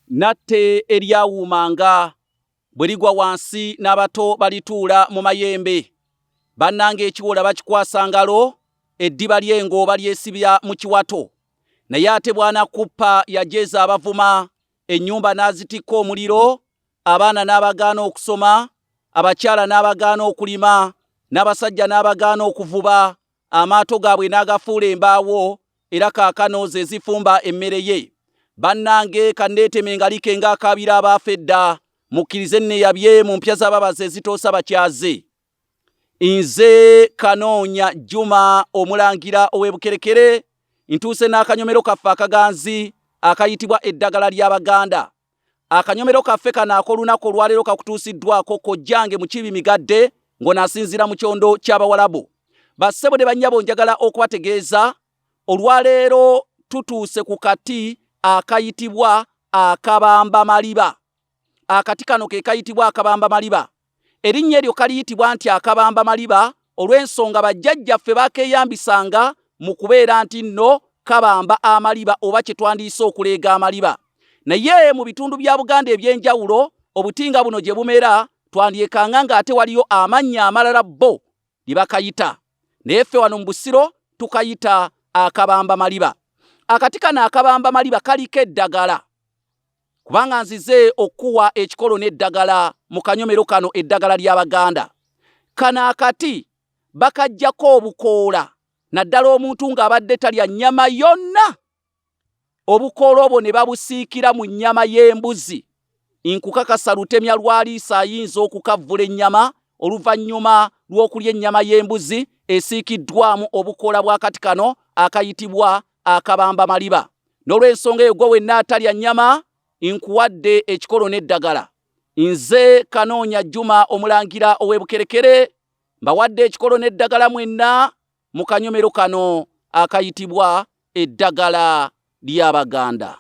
natte eryawuumanga bwe ligwa wansi n'abato balituula mu mayembe. Bannange ekiwola bakikwasa ngalo, eddiba ly'engo balyesibya mu kiwato. Naye ate bw'anakuppa yajeeza abavuma, ennyumba n'azitikka omuliro, abaana n'abagaana okusoma, abakyala n'abagaana okulima, n'abasajja n'abagaana okuvuba, amaato gaabwe n'agafuula embaawo, era kaakano ze zifumba emmere ye. Bannange kanneeteme engalike ng'akaabira abaafa edda, mukkirize nneeyabye mu mpya z'ababaza ezitoosa bakyaze. Nze Kanoonya Juma omulangira ow'e ntuuse n'akanyomero kaffe akaganzi akayitibwa eddagala ly'Abaganda. Akanyomero kaffe kano ak'olunaku olwaleero kakutuusiddwako kojjange Mukiibi Migadde ng'onaasinziira mu kyondo ky'Abawalabu. Bassebo ne bannyabo njagala okubategeeza, olwaleero tutuuse ku kati akayitibwa akabamba maliba. Akati kano ke kayitibwa akabamba maliba. Erinnya eryo kaliyitibwa nti akabamba maliba olw'ensonga bajjajjaffe bakeeyambisanga mu kubeera nti nno kabamba amaliba oba kye twandiise okuleega amaliba. Naye mu bitundu bya Buganda eby'enjawulo obutinga buno gye bumera twandyekanga ng'ate waliyo amannya amalala bo lye bakayita. Naye ffe wano mu Busiro tukayita akabamba maliba. Akati kano akabamba maliba kaliko eddagala. Kubanga nzize okuwa ekikolo n'eddagala mu kanyomero kano eddagala ly'Abaganda. Kano akati bakajjako obukoola, naddala omuntu ng'abadde talya nnyama yonna. Obukoola obwo ne babusiikira mu nnyama y'embuzi. Nkukakasa lutemya lwaliisa ayinza okukavvula ennyama oluvannyuma lw'okulya ennyama y'embuzi esiikiddwamu obukoola bw'akati kano akayitibwa akabamba maliba. N'olw'ensonga eyo gwe wenna atalya nnyama, nkuwadde ekikolo n'eddagala. Nze Kanoonya Juma omulangira ow'e mbawadde ekikolo n'eddagala mwenna mu kanyomero kano akayitibwa eddagala ly'Abaganda.